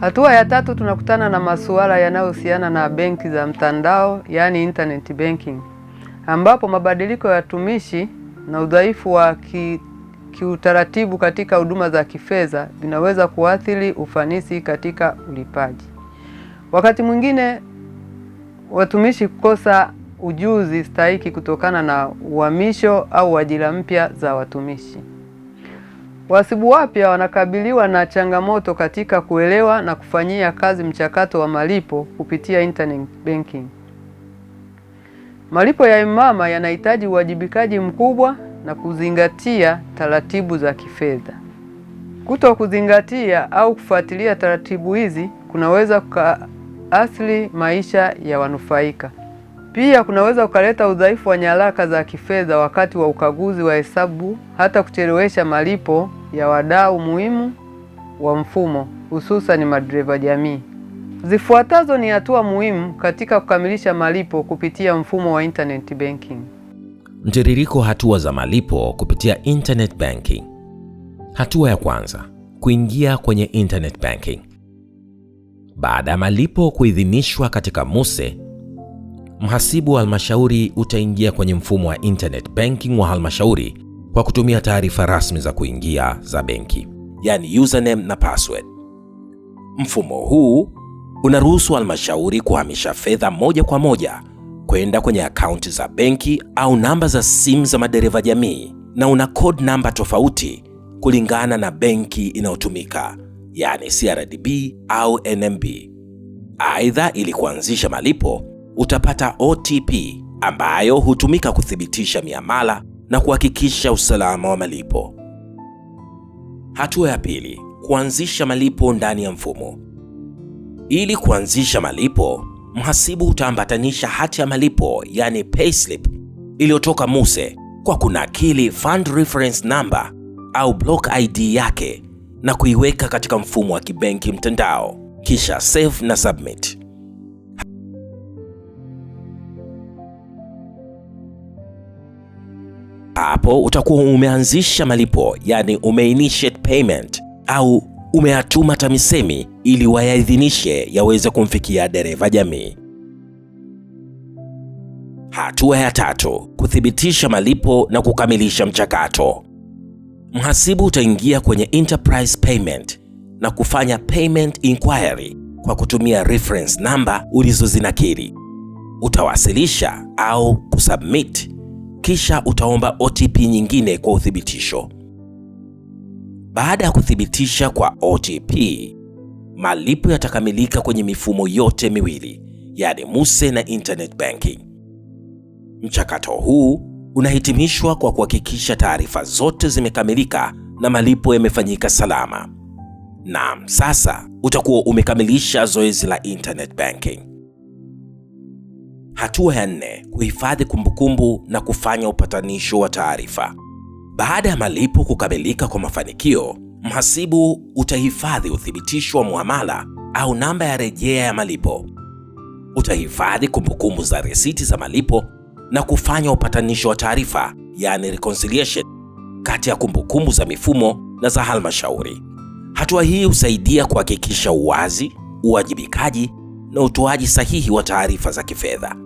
Hatua ya tatu, tunakutana na masuala yanayohusiana na benki za mtandao, yani internet banking, ambapo mabadiliko ya watumishi na udhaifu wa kiutaratibu katika huduma za kifedha vinaweza kuathiri ufanisi katika ulipaji. Wakati mwingine watumishi kukosa ujuzi stahiki kutokana na uhamisho au ajira mpya za watumishi. Wahasibu wapya wanakabiliwa na changamoto katika kuelewa na kufanyia kazi mchakato wa malipo kupitia internet banking. Malipo ya imama yanahitaji uwajibikaji mkubwa na kuzingatia taratibu za kifedha. Kuto kuzingatia au kufuatilia taratibu hizi kunaweza kuathiri maisha ya wanufaika. Pia kunaweza kukaleta udhaifu wa nyaraka za kifedha wakati wa ukaguzi wa hesabu, hata kuchelewesha malipo ya wadau muhimu wa mfumo, hususan madereva jamii. Zifuatazo ni hatua muhimu katika kukamilisha malipo kupitia mfumo wa internet banking. Mtiririko hatua za malipo kupitia internet banking. Hatua ya kwanza, kuingia kwenye internet banking. Baada ya malipo kuidhinishwa katika MUSE, mhasibu wa halmashauri utaingia kwenye mfumo wa internet banking wa halmashauri kwa kutumia taarifa rasmi za kuingia za benki, yani username na password. Mfumo huu unaruhusu halmashauri kuhamisha fedha moja kwa moja kwenda kwenye akaunti za benki au namba za simu za madereva jamii, na una code namba tofauti kulingana na benki inayotumika, yani CRDB au NMB. Aidha, ili kuanzisha malipo utapata OTP ambayo hutumika kuthibitisha miamala na kuhakikisha usalama wa malipo. Hatua ya pili, kuanzisha malipo ndani ya mfumo. Ili kuanzisha malipo, mhasibu utaambatanisha hati ya malipo, yani payslip, iliyotoka MUSE kwa kunakili fund reference number au block ID yake na kuiweka katika mfumo wa kibenki mtandao, kisha save na submit. Hapo utakuwa umeanzisha malipo, yani umeinitiate payment au umeyatuma TAMISEMI ili wayaidhinishe yaweze kumfikia dereva jamii. Hatua ya tatu, kuthibitisha malipo na kukamilisha mchakato. Mhasibu utaingia kwenye enterprise payment na kufanya payment inquiry kwa kutumia reference number ulizozinakili. Utawasilisha au kusubmit, kisha utaomba OTP nyingine kwa uthibitisho. Baada ya kuthibitisha kwa OTP, malipo yatakamilika kwenye mifumo yote miwili, yani MUSE na internet banking. Mchakato huu unahitimishwa kwa kuhakikisha taarifa zote zimekamilika na malipo yamefanyika salama. Naam, sasa utakuwa umekamilisha zoezi la internet banking. Hatua ya 4, kuhifadhi kumbukumbu na kufanya upatanisho wa taarifa. Baada ya malipo kukamilika kwa mafanikio, mhasibu utahifadhi uthibitisho wa muamala au namba ya rejea ya malipo. Utahifadhi kumbukumbu za risiti za malipo na kufanya upatanisho wa taarifa, yani reconciliation, kati ya kumbukumbu za mifumo na za halmashauri. Hatua hii husaidia kuhakikisha uwazi, uwajibikaji na utoaji sahihi wa taarifa za kifedha.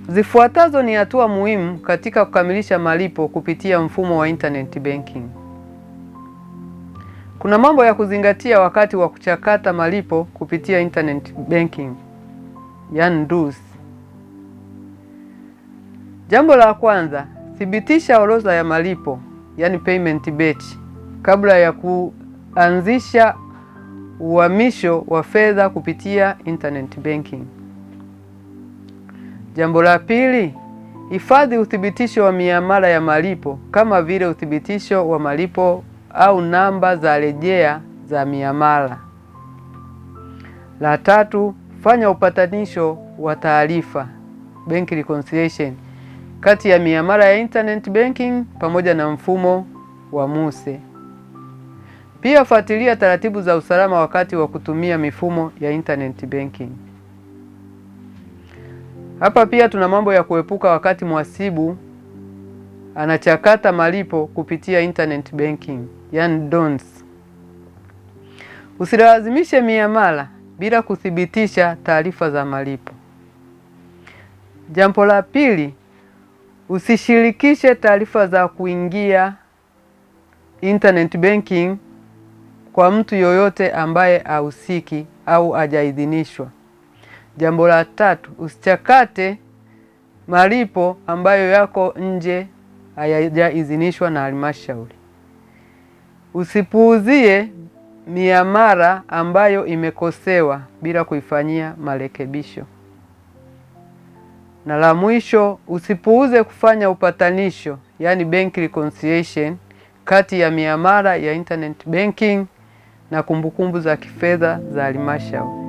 Zifuatazo ni hatua muhimu katika kukamilisha malipo kupitia mfumo wa internet banking. Kuna mambo ya kuzingatia wakati wa kuchakata malipo kupitia internet banking, yani do's. Jambo la kwanza, thibitisha orodha ya malipo, yani payment batch, kabla ya kuanzisha uhamisho wa fedha kupitia internet banking. Jambo la pili, hifadhi uthibitisho wa miamala ya malipo kama vile uthibitisho wa malipo au namba za rejea za miamala. La tatu, fanya upatanisho wa taarifa, bank reconciliation, kati ya miamala ya internet banking pamoja na mfumo wa MUSE. Pia fuatilia taratibu za usalama wakati wa kutumia mifumo ya internet banking. Hapa pia tuna mambo ya kuepuka wakati mhasibu anachakata malipo kupitia internet banking, yani don'ts. Usilazimishe miamala bila kuthibitisha taarifa za malipo. Jambo la pili, usishirikishe taarifa za kuingia internet banking kwa mtu yoyote ambaye hahusiki au hajaidhinishwa. Jambo la tatu, usichakate malipo ambayo yako nje hayajaidhinishwa na halmashauri. Usipuuzie miamala ambayo imekosewa bila kuifanyia marekebisho. Na la mwisho, usipuuze kufanya upatanisho, yani bank reconciliation, kati ya miamala ya internet banking na kumbukumbu za kifedha za halmashauri.